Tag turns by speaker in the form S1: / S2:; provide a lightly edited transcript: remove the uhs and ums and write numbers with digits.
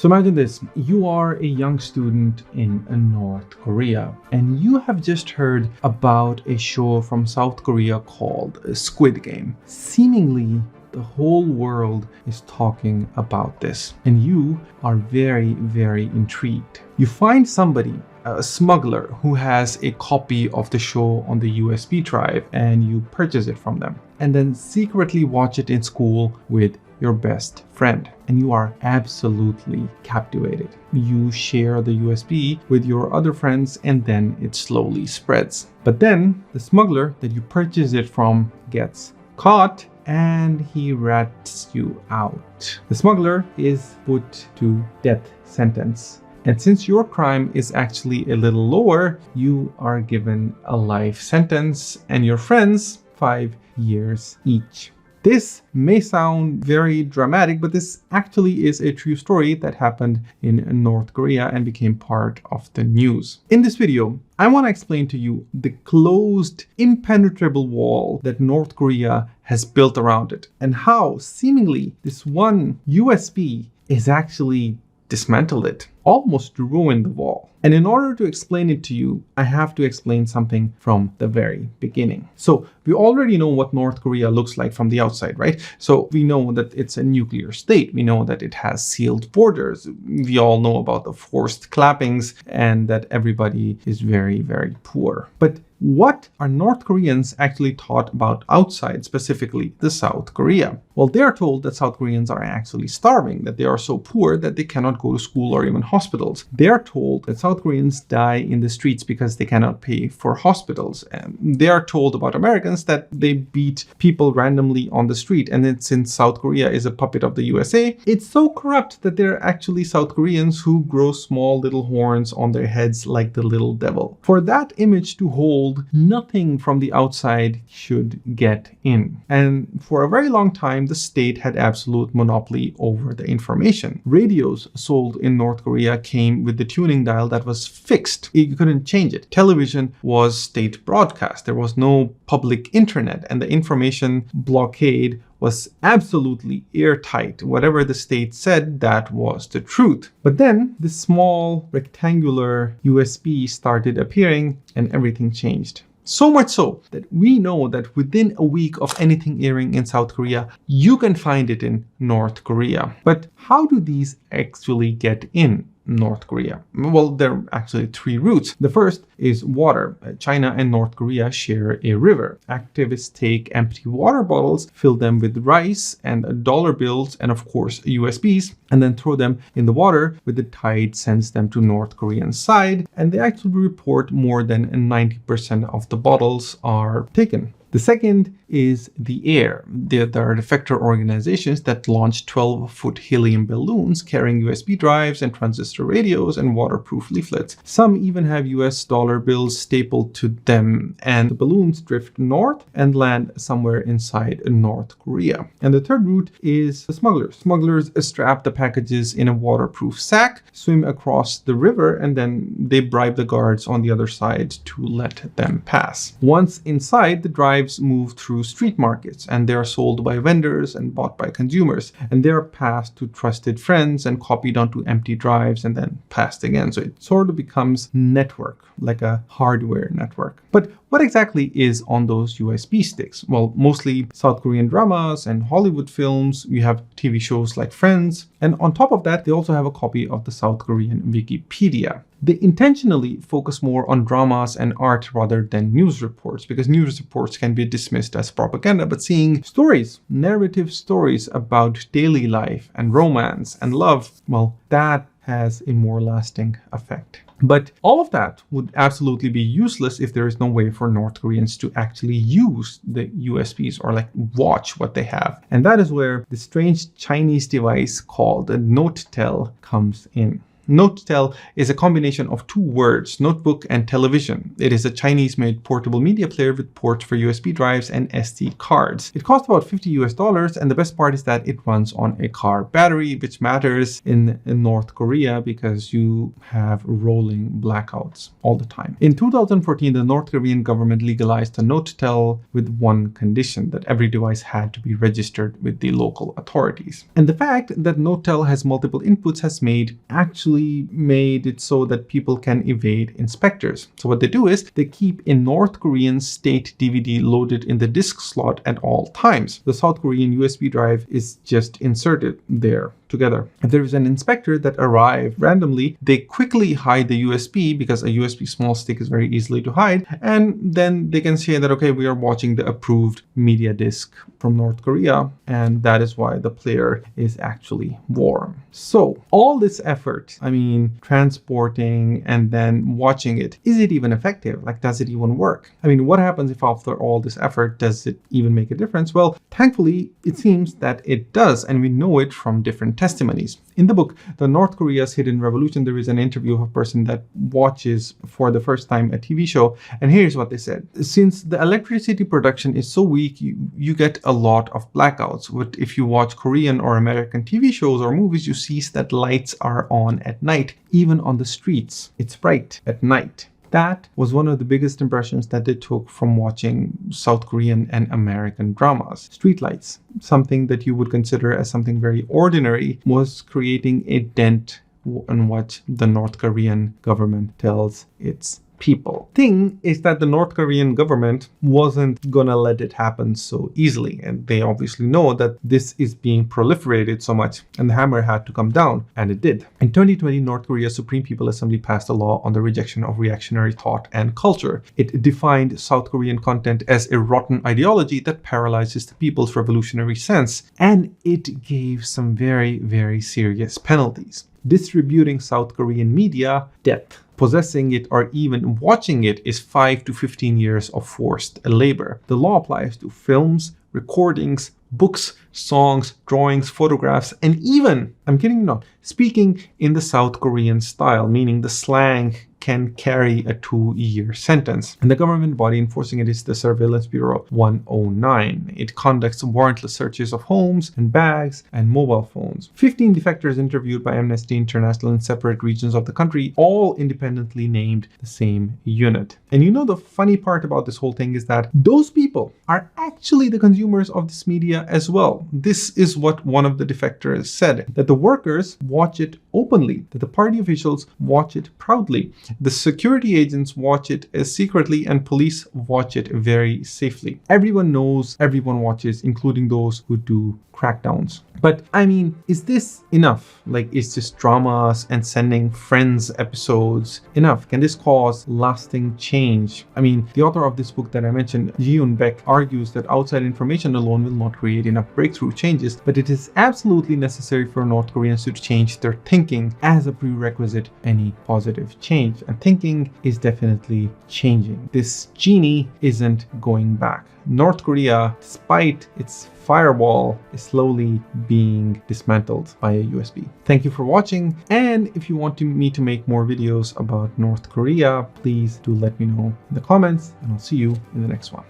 S1: So imagine this, you are a young student in North Korea and you have just heard about a show from South Korea called Squid Game. Seemingly, the whole world is talking about this and you are very, very intrigued. You find somebody, a smuggler, who has a copy of the show on the USB drive and you purchase it from them and then secretly watch it in school with your best friend, and you are absolutely captivated. You share the USB with your other friends and then it slowly spreads. But then the smuggler that you purchase it from gets caught and he rats you out. The smuggler is put to death sentence. And since your crime is actually a little lower, you are given a life sentence and your friends 5 years each. This may sound very dramatic, but this actually is a true story that happened in North Korea and became part of the news. In this video, I want to explain to you the closed, impenetrable wall that North Korea has built around it and how seemingly this one USB is actually dismantled it, almost ruined the wall. And in order to explain it to you, I have to explain something from the very beginning. So we already know what North Korea looks like from the outside, right? So we know that it's a nuclear state. We know that it has sealed borders. We all know about the forced clappings and that everybody is very, very poor. But what are North Koreans actually taught about outside, specifically the South Korea? Well, they are told that South Koreans are actually starving, that they are so poor that they cannot go to school or even hospitals. They are told that South Koreans die in the streets because they cannot pay for hospitals. And they are told about Americans that they beat people randomly on the street. And then since South Korea is a puppet of the USA, it's so corrupt that there are actually South Koreans who grow small little horns on their heads like the little devil. For that image to hold, nothing from the outside should get in. And for a very long time, the state had absolute monopoly over the information. Radios sold in North Korea came with the tuning dial that was fixed. You couldn't change it. Television was state broadcast. There was no public internet, and the information blockade was absolutely airtight. Whatever the state said, that was the truth. But then this small rectangular USB started appearing and everything changed. So much so that we know that within a week of anything airing in South Korea, you can find it in North Korea. But how do these actually get in North Korea? Well, there are actually 3 routes. The first is water. China and North Korea share a river. Activists take empty water bottles, fill them with rice and dollar bills and of course USBs, and then throw them in the water with the tide sends them to North Korean side, and they actually report more than 90% of the bottles are taken. The second is the air. There are defector organizations that launch 12-foot helium balloons carrying USB drives and transistor radios and waterproof leaflets. Some even have US dollar bills stapled to them, and the balloons drift north and land somewhere inside North Korea. And the third route is the smugglers. Smugglers strap the packages in a waterproof sack, swim across the river, and then they bribe the guards on the other side to let them pass. Once inside, the drive move through street markets and they are sold by vendors and bought by consumers, and they are passed to trusted friends and copied onto empty drives and then passed again. So it sort of becomes network, like a hardware network. But what exactly is on those USB sticks? Well, mostly South Korean dramas and Hollywood films. You have TV shows like Friends, and on top of that they also have a copy of the South Korean Wikipedia. They intentionally focus more on dramas and art rather than news reports, because news reports can be dismissed as propaganda, but seeing stories, narrative stories about daily life and romance and love, well, that has a more lasting effect. But all of that would absolutely be useless if there is no way for North Koreans to actually use the USBs or like watch what they have. And that is where the strange Chinese device called a Notel comes in. Notel is a combination of two words, notebook and television. It is a Chinese-made portable media player with ports for USB drives and SD cards. It costs about $50 and the best part is that it runs on a car battery, which matters in North Korea because you have rolling blackouts all the time. In 2014, the North Korean government legalized the Notel with one condition, that every device had to be registered with the local authorities. And the fact that Notel has multiple inputs has actually made it so that people can evade inspectors. So what they do is they keep a North Korean state DVD loaded in the disk slot at all times. The South Korean USB drive is just inserted there together. If there is an inspector that arrives randomly, they quickly hide the USB because a USB small stick is very easily to hide. And then they can say that, okay, we are watching the approved media disc from North Korea. And that is why the player is actually warm. So all this effort, I mean, transporting and then watching it, is it even effective? Like, does it even work? I mean, what happens if after all this effort, does it even make a difference? Well, thankfully, it seems that it does. And we know it from different testimonies. In the book, The North Korea's Hidden Revolution, there is an interview of a person that watches for the first time a TV show. And here's what they said. Since the electricity production is so weak, you get a lot of blackouts. But if you watch Korean or American TV shows or movies, you see that lights are on at night, even on the streets. It's bright at night. That was one of the biggest impressions that they took from watching South Korean and American dramas. Streetlights, something that you would consider as something very ordinary, was creating a dent in what the North Korean government tells its people. Thing is that the North Korean government wasn't gonna let it happen so easily, and they obviously know that this is being proliferated so much, and the hammer had to come down, and it did. In 2020, North Korea's Supreme People Assembly passed a law on the rejection of reactionary thought and culture. It defined South Korean content as a rotten ideology that paralyzes the people's revolutionary sense, and it gave some very, very serious penalties. Distributing South Korean media, death. Possessing it or even watching it is 5 to 15 years of forced labor. The law applies to films, recordings, books, songs, drawings, photographs, and even, I'm kidding you not, speaking in the South Korean style, meaning the slang can carry a 2-year sentence. And the government body enforcing it is the Surveillance Bureau 109. It conducts warrantless searches of homes and bags and mobile phones. 15 defectors interviewed by Amnesty International in separate regions of the country, all independently named the same unit. And you know, the funny part about this whole thing is that those people are actually the consumers of this media as well. This is what one of the defectors said, that the workers watch it openly, that the party officials watch it proudly. The security agents watch it secretly, and police watch it very safely. Everyone knows, everyone watches, including those who do crackdowns. But I mean, is this enough? Like, is just dramas and sending friends episodes enough? Can this cause lasting change? I mean, the author of this book that I mentioned, Ji-Yoon Baek, argues that outside information alone will not create enough breakthrough changes, but it is absolutely necessary for North Koreans to change their thinking as a prerequisite to any positive change. And thinking is definitely changing. This genie isn't going back. North Korea, despite its firewall, is slowly being dismantled by a USB. Thank you for watching, and if you want me to make more videos about North Korea, please do let me know in the comments, and I'll see you in the next one.